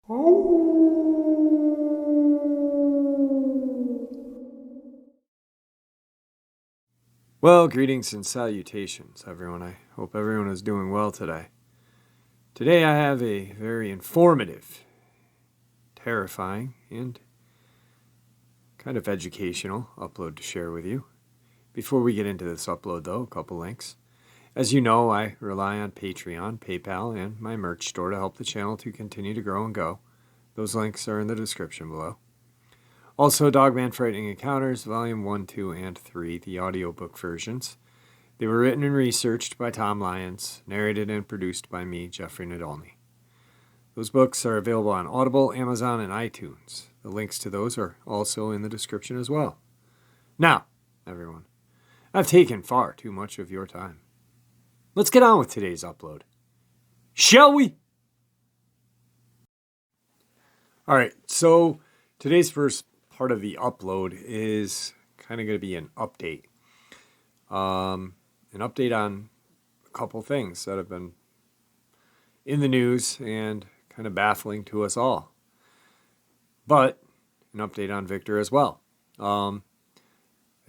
Well, greetings and salutations, everyone. I hope everyone is doing well today. Today I have a very informative, terrifying, and kind of educational upload to share with you. Before we get into this upload, though, a couple links. As you know, I rely on Patreon, PayPal, and my merch store to help the channel to continue to grow and go. Those links are in the description below. Also, Dogman Frightening Encounters, Volume 1, 2, and 3, the audiobook versions. They were written and researched by Tom Lyons, narrated and produced by me, Jeffrey Nadolny. Those books are available on Audible, Amazon, and iTunes. The links to those are also in the description as well. Now, everyone, I've taken far too much of your time. Let's get on with today's upload. Shall we? All right, so today's first part of the upload is kind of going to be an update. An update on a couple things that have been in the news and kind of baffling to us all. But an update on Victor as well. I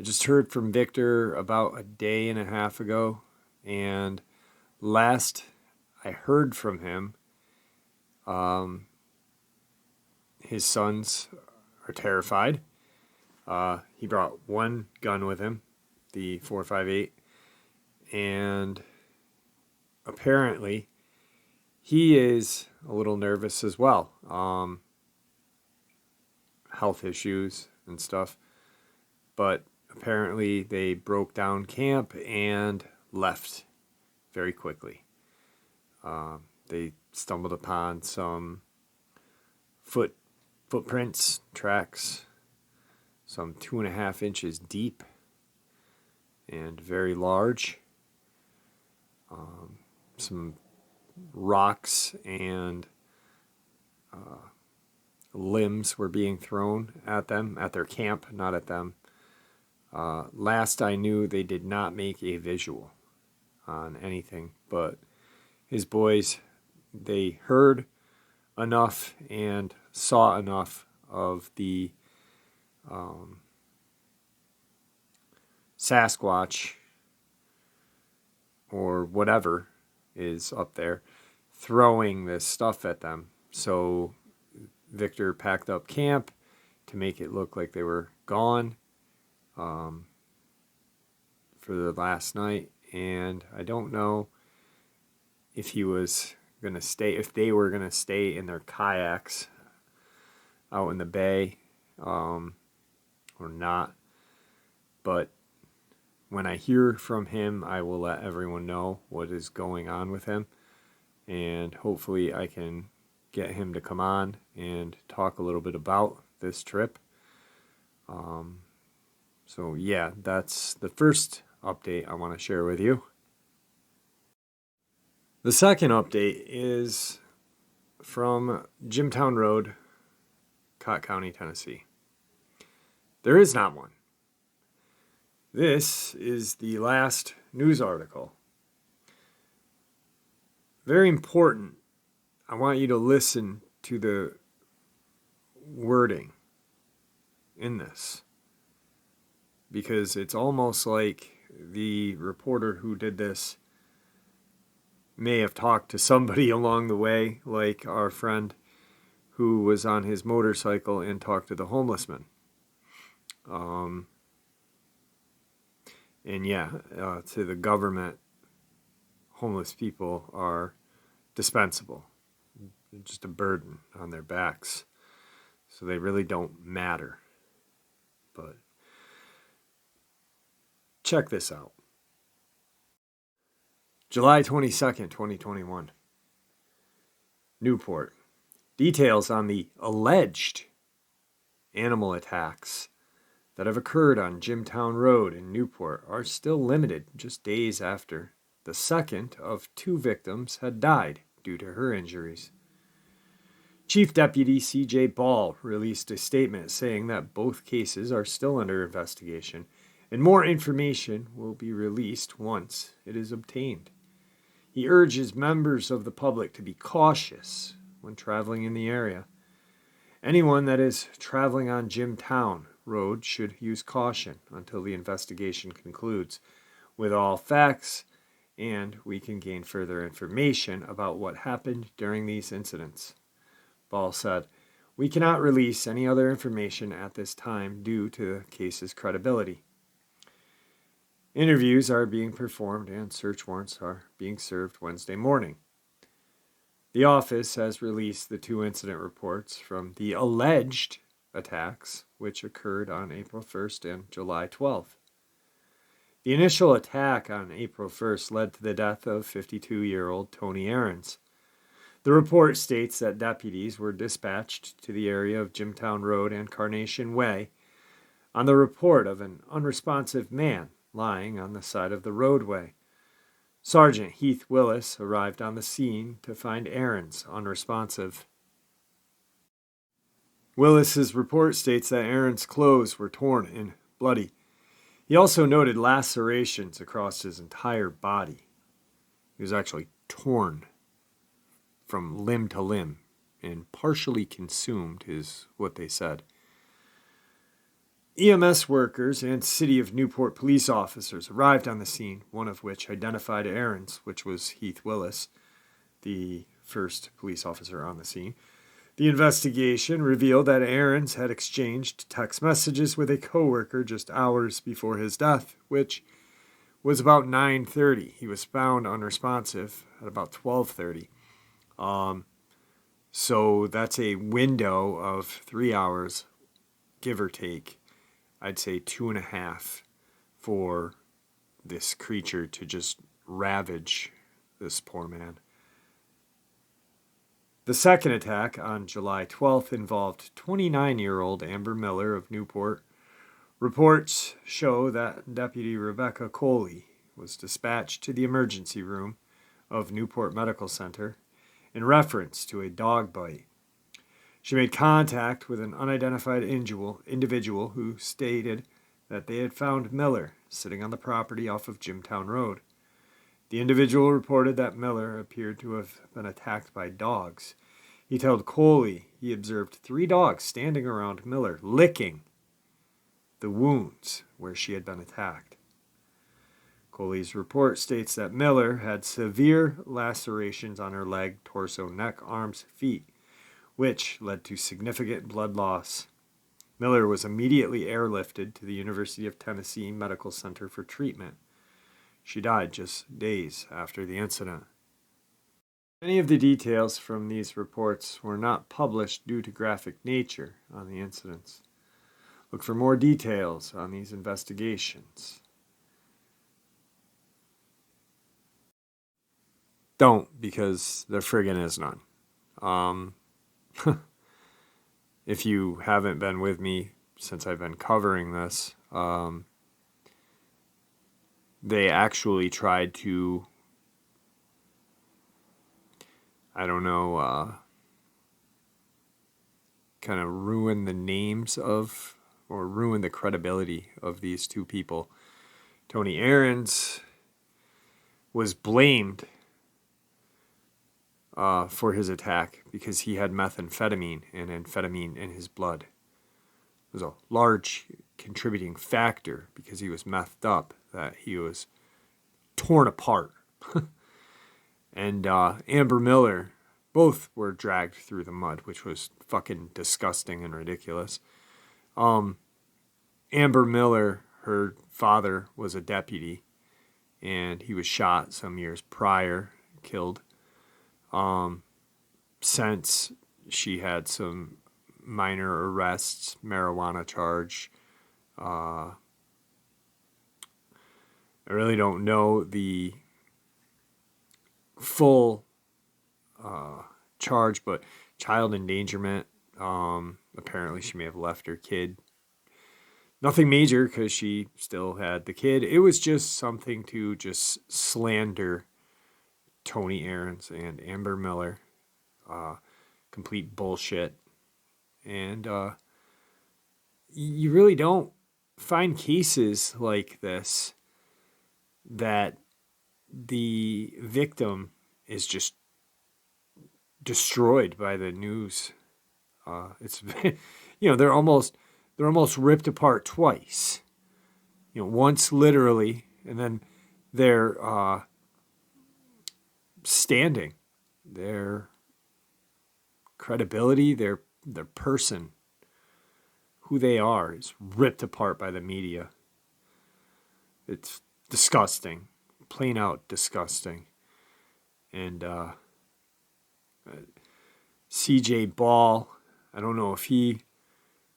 just heard from Victor about a day and a half ago, and last I heard from him, his sons are terrified. He brought one gun with him, the 4.58, and apparently he is a little nervous as well. Health issues and stuff, but apparently they broke down camp and left very quickly. They stumbled upon some footprints, tracks, some 2.5 inches deep and very large. Some rocks and limbs were being thrown at them, at their camp, not at them. Last I knew, they did not make a visual on anything, but his boys, they heard enough and saw enough of the Sasquatch or whatever is up there throwing this stuff at them. So Victor packed up camp to make it look like they were gone for the last night, and I don't know if he was going to stay, if they were going to stay in their kayaks out in the bay or not. But when I hear from him, I will let everyone know what is going on with him, and hopefully I can get him to come on and talk a little bit about this trip. So yeah, that's the first update I want to share with you. The second update is from Jimtown Road, Cott County, Tennessee. There is not one. This is the last news article. Very important. I want you to listen to the wording in this, because it's almost like the reporter who did this may have talked to somebody along the way, like our friend who was on his motorcycle and talked to the homeless man. And yeah, to the government, homeless people are dispensable. They're just a burden on their backs. So they really don't matter. But check this out. July 22nd, 2021. Newport. Details on the alleged animal attacks that have occurred on Jimtown Road in Newport are still limited just days after the second of 2 victims had died due to her injuries. Chief Deputy C.J. Ball released a statement saying that both cases are still under investigation and more information will be released once it is obtained. He urges members of the public to be cautious when traveling in the area. Anyone that is traveling on Jimtown Road should use caution until the investigation concludes with all facts, and we can gain further information about what happened during these incidents. Ball said, "We cannot release any other information at this time due to the case's credibility. Interviews are being performed and search warrants are being served Wednesday morning." The office has released the 2 incident reports from the alleged attacks, which occurred on April 1st and July 12th. The initial attack on April 1st led to the death of 52-year-old Tony Ahrens. The report states that deputies were dispatched to the area of Jimtown Road and Carnation Way on the report of an unresponsive man lying on the side of the roadway. Sergeant Heath Willis arrived on the scene to find Ahrens unresponsive. Willis's report states that Ahrens' clothes were torn and bloody. He also noted lacerations across his entire body. He was actually torn from limb to limb and partially consumed, is what they said. EMS workers and City of Newport police officers arrived on the scene, one of which identified Ahrens, which was Heath Willis, the first police officer on the scene. The investigation revealed that Ahrens had exchanged text messages with a coworker just hours before his death, which was about 9:30. He was found unresponsive at about 12:30. So that's a window of 3 hours, give or take. I'd say 2.5 for this creature to just ravage this poor man. The second attack on July 12th involved 29-year-old Amber Miller of Newport. Reports show that Deputy Rebecca Coley was dispatched to the emergency room of Newport Medical Center in reference to a dog bite. She made contact with an unidentified individual who stated that they had found Miller sitting on the property off of Jimtown Road. The individual reported that Miller appeared to have been attacked by dogs. He told Coley he observed 3 dogs standing around Miller, licking the wounds where she had been attacked. Coley's report states that Miller had severe lacerations on her leg, torso, neck, arms, feet, which led to significant blood loss. Miller was immediately airlifted to the University of Tennessee Medical Center for treatment. She died just days after the incident. Many of the details from these reports were not published due to graphic nature on the incidents. Look for more details on these investigations. Don't, because there friggin' is none. If you haven't been with me since I've been covering this, they actually tried to, kind of ruin the names of, or ruin the credibility of these 2 people. Tony Ahrens was blamed for his attack because he had methamphetamine and amphetamine in his blood. It was a large contributing factor because he was methed up, that he was torn apart. And Amber Miller, both were dragged through the mud, which was fucking disgusting and ridiculous. Amber Miller, her father was a deputy, and he was shot some years prior, killed. Since she had some minor arrests, marijuana charge. I really don't know the full charge, but child endangerment. Apparently she may have left her kid. Nothing major because she still had the kid. It was just something to just slander Tony Ahrens and Amber Miller. Complete bullshit. And you really don't find cases like this that the victim is just destroyed by the news. It's they're almost ripped apart twice. Once literally, and then they're standing. Their credibility, their person, who they are, is ripped apart by the media. It's disgusting, plain out disgusting. And CJ Ball, I don't know if he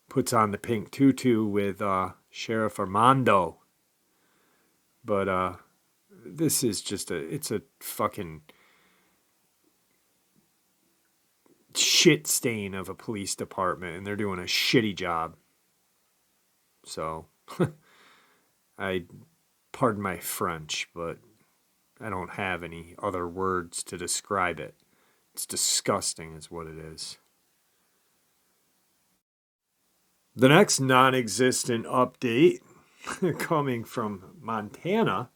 puts on the pink tutu with Sheriff Armando, but this is just it's a fucking shit stain of a police department, and they're doing a shitty job. So, I pardon my French, but I don't have any other words to describe it. It's disgusting is what it is. The next non-existent update coming from Montana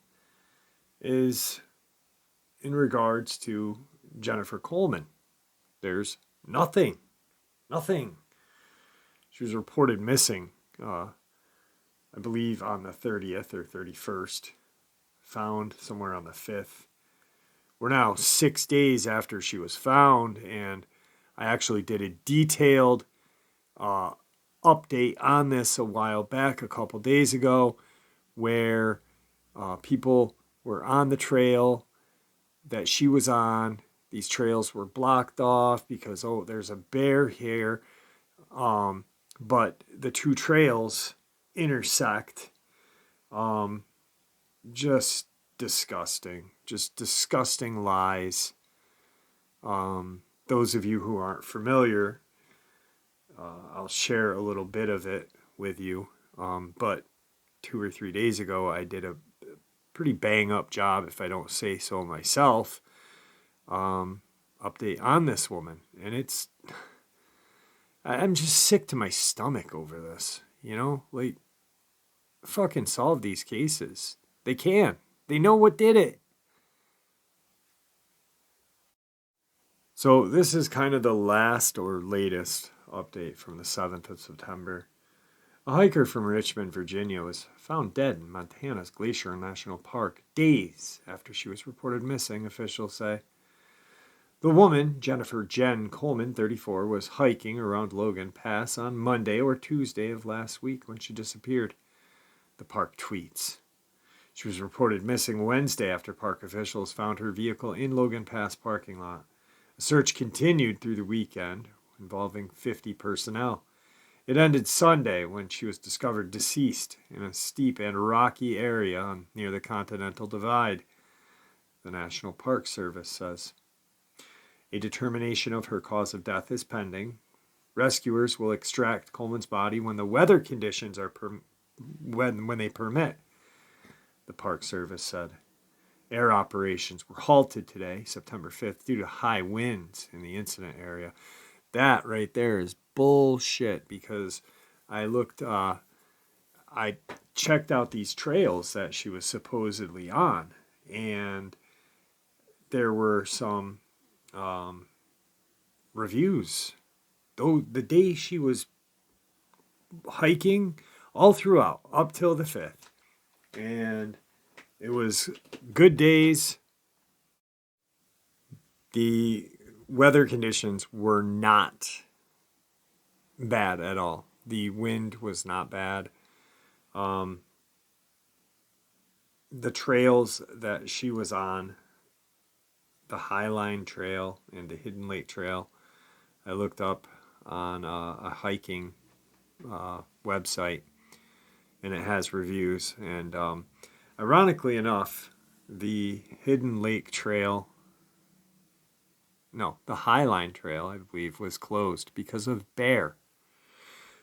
is in regards to Jennifer Coleman. There's nothing. She was reported missing, I believe on the 30th or 31st. Found somewhere on the 5th. We're now 6 days after she was found, and I actually did a detailed update on this a while back, a couple days ago, where people were on the trail that she was on. These trails were blocked off because, there's a bear here. But the two trails intersect. Just disgusting. Just disgusting lies. Those of you who aren't familiar, I'll share a little bit of it with you. But 2 or 3 days ago, I did a pretty bang up job, if I don't say so myself, update on this woman. And I'm just sick to my stomach over this, like, fucking solve these cases. They can. They know what did it. So this is kind of the last or latest update from the 7th of September. A hiker from Richmond, Virginia was found dead in Montana's Glacier National Park days after she was reported missing, officials say. The woman, Jennifer Jen Coleman, 34, was hiking around Logan Pass on Monday or Tuesday of last week when she disappeared. The park tweets. She was reported missing Wednesday after park officials found her vehicle in Logan Pass parking lot. A search continued through the weekend, involving 50 personnel. It ended Sunday when she was discovered deceased in a steep and rocky area near the Continental Divide, the National Park Service says. A determination of her cause of death is pending. Rescuers will extract Coleman's body when the weather conditions are when they permit, the Park Service said. Air operations were halted today, September 5th, due to high winds in the incident area. That right there is bullshit, because I checked out these trails that she was supposedly on, and there were some reviews. Though the day she was hiking, all throughout, up till the 5th. And it was good days. The weather conditions were not bad at all. The wind was not bad. The trails that she was on, the Highline Trail and the Hidden Lake Trail, I looked up on a hiking website, and it has reviews. And ironically enough, the Hidden Lake Trail, no, the Highline Trail, I believe, was closed because of bear.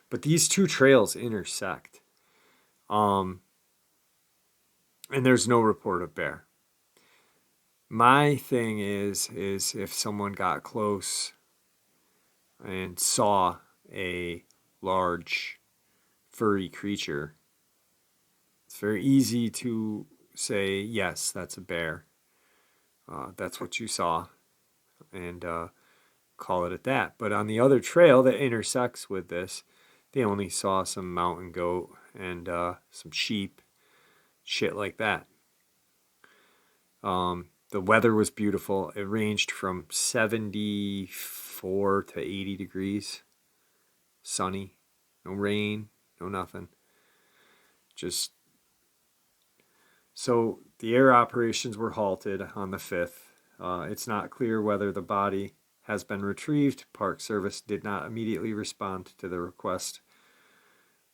But these two trails intersect. And there's no report of bear. My thing is if someone got close and saw a large furry creature, it's very easy to say, yes, that's a bear. That's what you saw. And call it at that. But on the other trail that intersects with this, they only saw some mountain goat and some sheep, shit like that. The weather was beautiful. It ranged from 74 to 80 degrees. Sunny. No rain. No nothing. Just... So the air operations were halted on the 5th. It's not clear whether the body has been retrieved. Park Service did not immediately respond to the request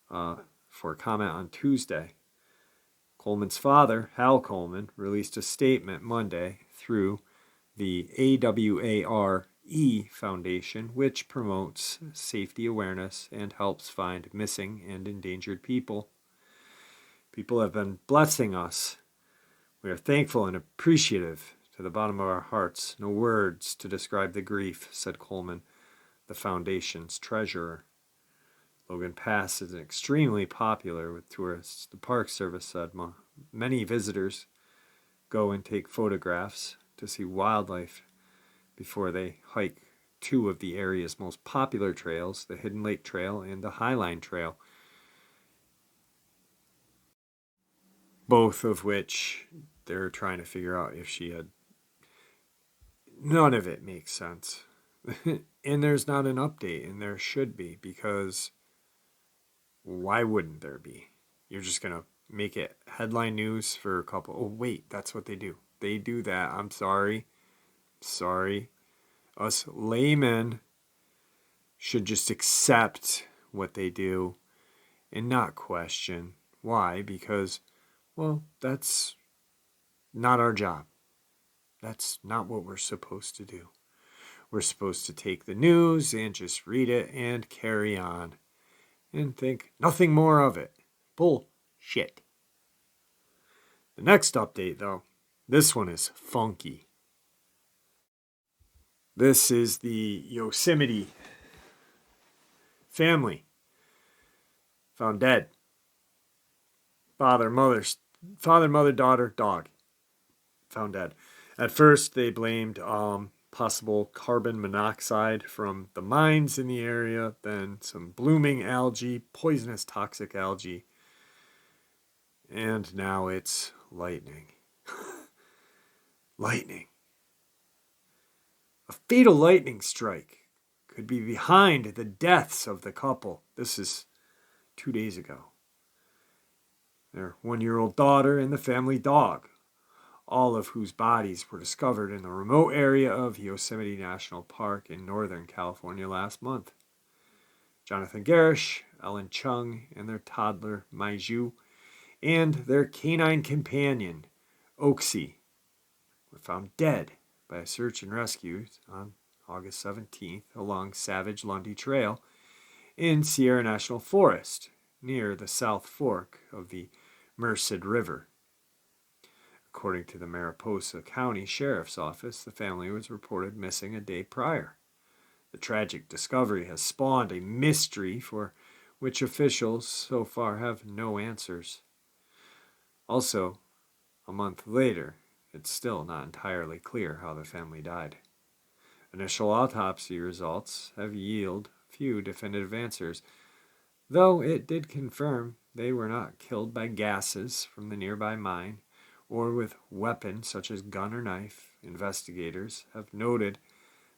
for comment on Tuesday. Coleman's father, Hal Coleman, released a statement Monday through the AWARE Foundation, which promotes safety awareness and helps find missing and endangered people. People have been blessing us. We are thankful and appreciative to the bottom of our hearts. No words to describe the grief, said Coleman, the foundation's treasurer. Logan Pass is extremely popular with tourists. The Park Service said many visitors go and take photographs to see wildlife before they hike two of the area's most popular trails, the Hidden Lake Trail and the Highline Trail, both of which they're trying to figure out if she had. None of it makes sense. And there's not an update, and there should be, because why wouldn't there be? You're just going to make it headline news for a couple. Oh, wait, that's what they do. They do that. I'm sorry. Sorry. Us laymen should just accept what they do and not question. Why? Because, well, that's not our job. That's not what we're supposed to do. We're supposed to take the news and just read it and carry on and think nothing more of it. Bullshit. The next update, though, this one is funky. This is the Yosemite family found dead. Father, mother, daughter, dog found dead. At first, they blamed possible carbon monoxide from the mines in the area, then some blooming algae, poisonous toxic algae, and now it's lightning. Lightning. A fatal lightning strike could be behind the deaths of the couple. This is 2 days ago. Their 1-year-old daughter and the family dog, all of whose bodies were discovered in the remote area of Yosemite National Park in Northern California last month. Jonathan Garish, Ellen Chung, and their toddler, Maiju, and their canine companion, Oxy, were found dead by a search and rescue on August 17th along Savage Lundy Trail in Sierra National Forest, near the South Fork of the Merced River. According to the Mariposa County Sheriff's Office, the family was reported missing a day prior. The tragic discovery has spawned a mystery for which officials so far have no answers. Also, a month later, it's still not entirely clear how the family died. Initial autopsy results have yielded few definitive answers, though it did confirm they were not killed by gases from the nearby mine or with weapons such as gun or knife. Investigators have noted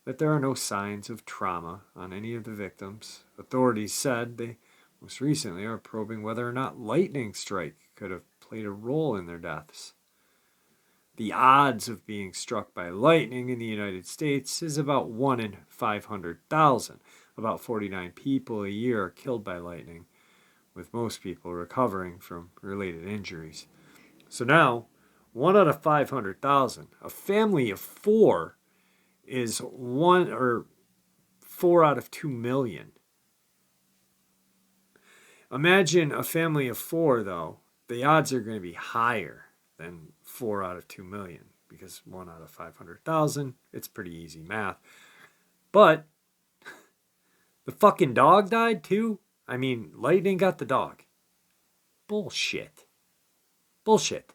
that there are no signs of trauma on any of the victims. Authorities said they most recently are probing whether or not lightning strike could have played a role in their deaths. The odds of being struck by lightning in the United States is about 1 in 500,000. About 49 people a year are killed by lightning, with most people recovering from related injuries. So now, 1 out of 500,000. A family of 4 is 4 out of 2 million. Imagine a family of 4, though. The odds are going to be higher than 4 out of 2 million, because 1 out of 500,000, it's pretty easy math. But the fucking dog died too? I mean, lightning got the dog. Bullshit. Bullshit.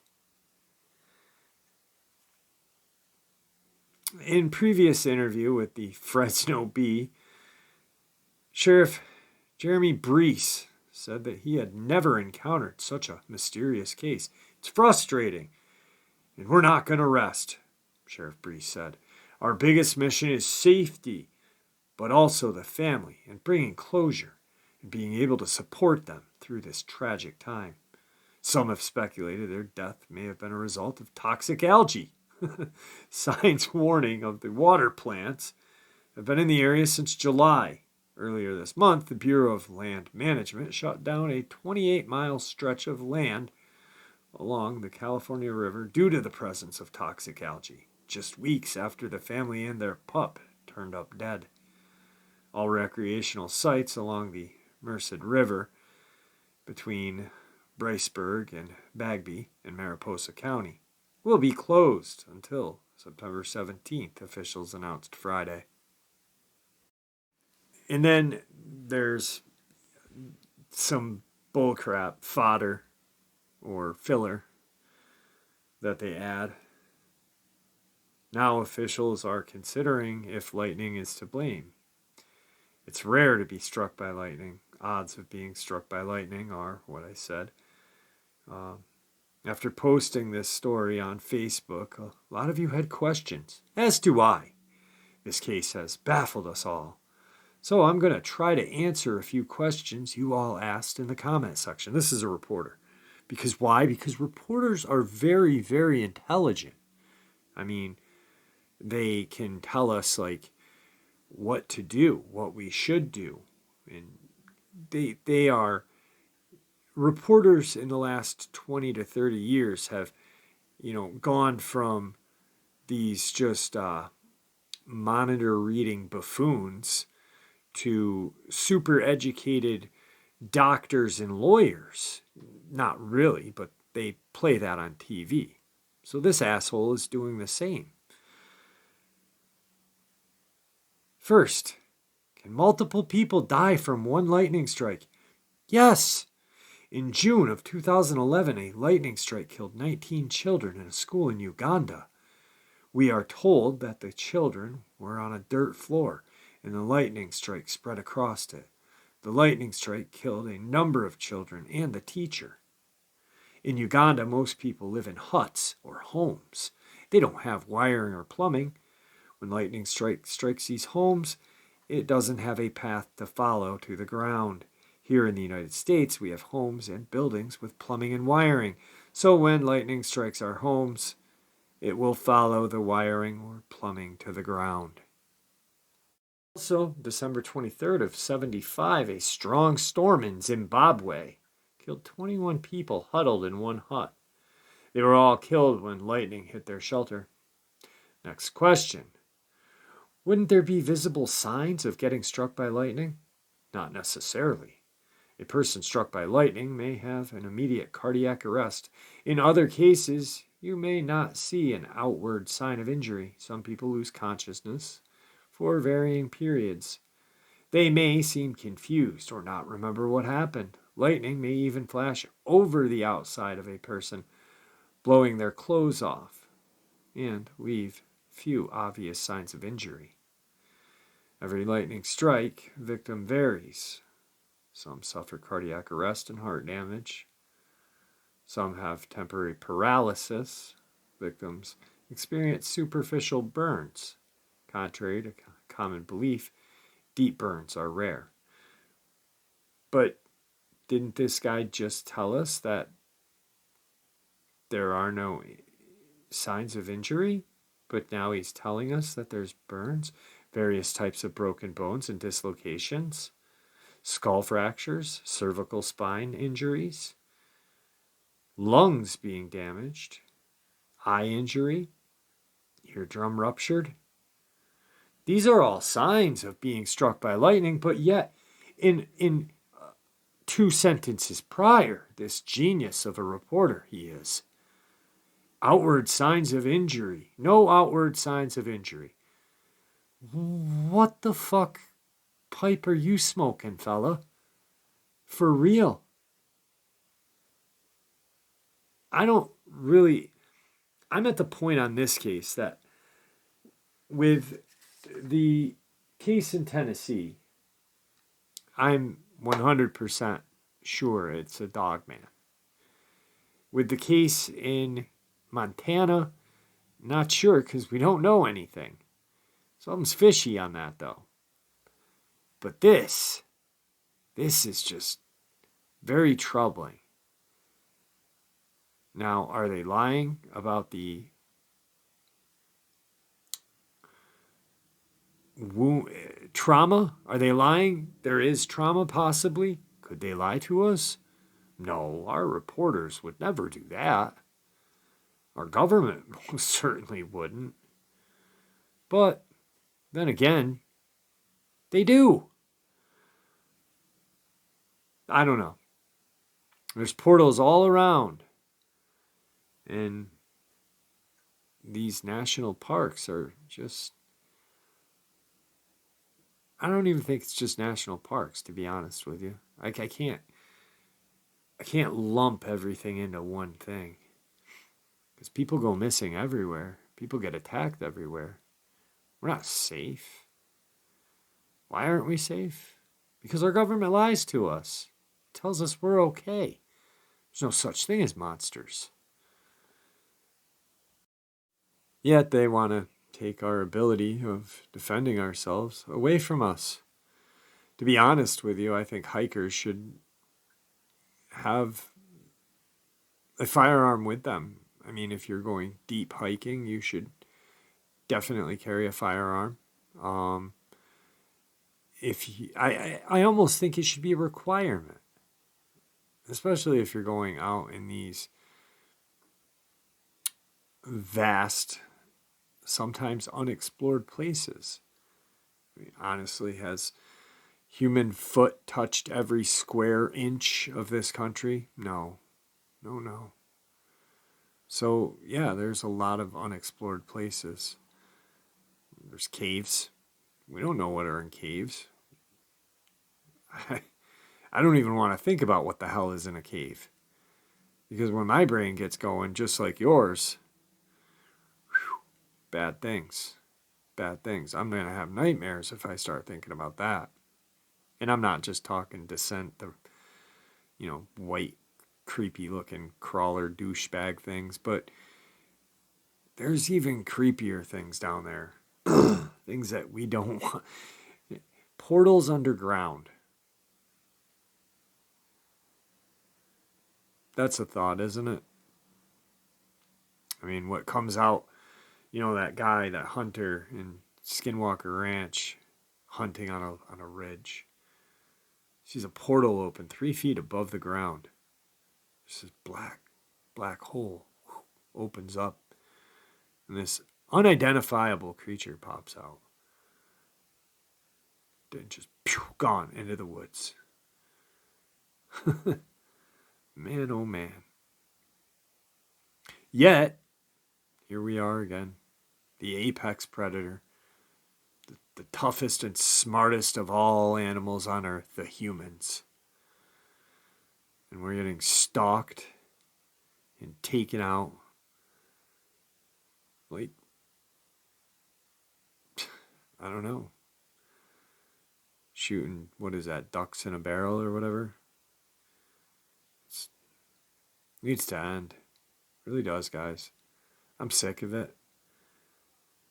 In previous interview with the Fresno Bee, Sheriff Jeremy Brees said that he had never encountered such a mysterious case. It's frustrating, and we're not going to rest, Sheriff Brees said. Our biggest mission is safety, but also the family and bringing closure and being able to support them through this tragic time. Some have speculated their death may have been a result of toxic algae. Signs warning of the water plants have been in the area since July. Earlier this month, the Bureau of Land Management shut down a 28-mile stretch of land along the California River due to the presence of toxic algae, just weeks after the family and their pup turned up dead. All recreational sites along the Merced River between Briceburg and Bagby in Mariposa County will be closed until September 17th, officials announced Friday. And then there's some bullcrap fodder or filler that they add. Now officials are considering if lightning is to blame. It's rare to be struck by lightning. Odds of being struck by lightning are what I said. After posting this story on Facebook, a lot of you had questions, as do I. This case has baffled us all. So I'm going to try to answer a few questions you all asked in the comment section. This is a reporter. Because why? Because reporters are very, very intelligent. I mean, they can tell us, like, what to do, what we should do. And they are... Reporters in the last 20 to 30 years have, gone from these just monitor reading buffoons to super educated doctors and lawyers. Not really, but they play that on TV. So this asshole is doing the same. First, can multiple people die from one lightning strike? Yes. In June of 2011, a lightning strike killed 19 children in a school in Uganda. We are told that the children were on a dirt floor, and the lightning strike spread across it. The lightning strike killed a number of children and the teacher. In Uganda, most people live in huts or homes. They don't have wiring or plumbing. When lightning strikes these homes, it doesn't have a path to follow to the ground. Here in the United States, we have homes and buildings with plumbing and wiring. So when lightning strikes our homes, it will follow the wiring or plumbing to the ground. Also, December 23rd of 75, a strong storm in Zimbabwe killed 21 people huddled in one hut. They were all killed when lightning hit their shelter. Next question. Wouldn't there be visible signs of getting struck by lightning? Not necessarily. A person struck by lightning may have an immediate cardiac arrest. In other cases, you may not see an outward sign of injury. Some people lose consciousness for varying periods. They may seem confused or not remember what happened. Lightning may even flash over the outside of a person, blowing their clothes off, and leave few obvious signs of injury. Every lightning strike victim varies. Some suffer cardiac arrest and heart damage. Some have temporary paralysis. Victims experience superficial burns. Contrary to common belief, deep burns are rare. But didn't this guy just tell us that there are no signs of injury? But now he's telling us that there's burns, various types of broken bones and dislocations, skull fractures, cervical spine injuries, lungs being damaged, eye injury, eardrum ruptured. These are all signs of being struck by lightning, but yet in 2 sentences prior, this genius of a reporter he is. Outward signs of injury. No outward signs of injury. What the fuck pipe are you smoking, fella? For real. I'm at the point on this case that with the case in Tennessee, I'm 100% sure it's a Dogman. With the case in Montana, not sure because we don't know anything. Something's fishy on that though. But this is just very troubling. Now, are they lying about the trauma? Are they lying? There is trauma possibly? Could they lie to us? No, our reporters would never do that. Our government most certainly wouldn't. But then again, they do. I don't know. There's portals all around. And these national parks are just... I don't even think it's just national parks, to be honest with you. I can't lump everything into one thing. Because people go missing everywhere. People get attacked everywhere. We're not safe. Why aren't we safe? Because our government lies to us. It tells us we're okay. There's no such thing as monsters. Yet they want to take our ability of defending ourselves away from us. To be honest with you, I think hikers should have a firearm with them. I mean, if you're going deep hiking, you should definitely carry a firearm. I almost think it should be a requirement, especially if you're going out in these vast, sometimes unexplored places. I mean, honestly, has human foot touched every square inch of this country? No. So, yeah, there's a lot of unexplored places. There's caves. We don't know what are in caves. I don't even want to think about what the hell is in a cave. Because when my brain gets going, just like yours, bad things. Bad things. I'm going to have nightmares if I start thinking about that. And I'm not just talking Descent, the, white, creepy-looking crawler douchebag things, but there's even creepier things down there. Things that we don't want. Portals underground. That's a thought, isn't it? I mean, what comes out, that guy, that hunter in Skinwalker Ranch, hunting on a ridge. Sees a portal open 3 feet above the ground. This black hole opens up, and this unidentifiable creature pops out. Then just gone into the woods. Man, oh man. Yet, here we are again. The apex predator. The toughest and smartest of all animals on earth, the humans. And we're getting stalked and taken out. Like, I don't know. Shooting, what is that, ducks in a barrel or whatever? It needs to end. It really does, guys. I'm sick of it.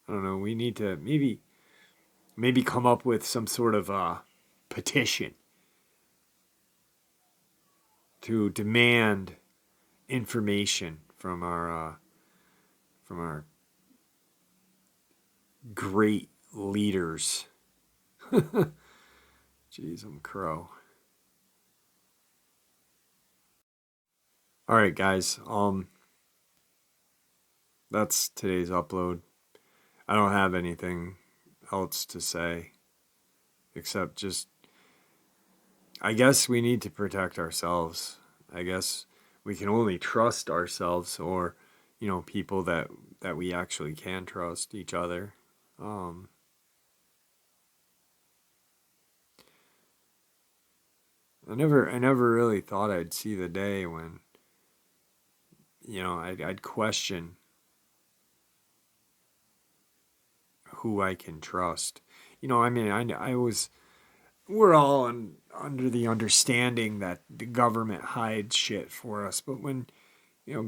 I don't know, we need to maybe come up with some sort of petition to demand information from our great leaders. Jeez, I'm crow. All right, guys. That's today's upload. I don't have anything else to say except just, I guess we need to protect ourselves. I guess we can only trust ourselves or, people that we actually can trust, each other. I never really thought I'd see the day when, I'd question who I can trust. I mean, we're all under the understanding that the government hides shit for us. But when,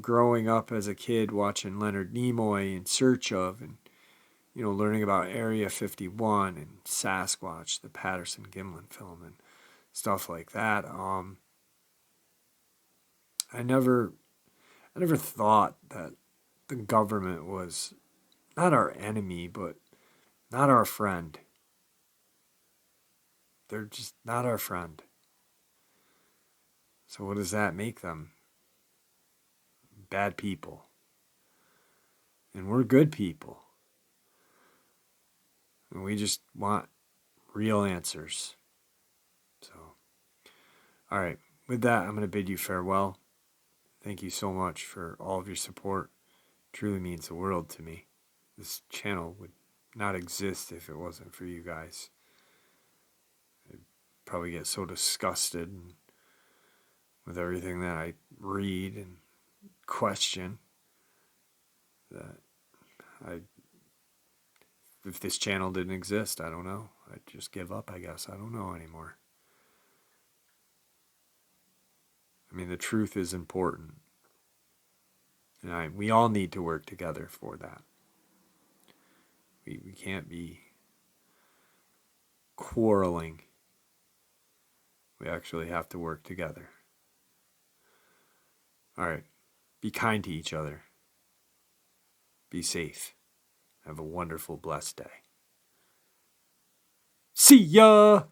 growing up as a kid watching Leonard Nimoy In Search of, and, learning about Area 51 and Sasquatch, the Patterson Gimlin film, and stuff like that, I never thought that the government was not our enemy, but not our friend. They're just not our friend. So what does that make them? Bad people. And we're good people. And we just want real answers. So, all right. With that, I'm going to bid you farewell. Thank you so much for all of your support. It truly means the world to me. This channel would not exist if it wasn't for you guys. I'd probably get so disgusted with everything that I read and question that if this channel didn't exist, I don't know. I'd just give up, I guess. I don't know anymore. I mean, the truth is important. And we all need to work together for that. We can't be quarreling. We actually have to work together. All right. Be kind to each other. Be safe. Have a wonderful, blessed day. See ya!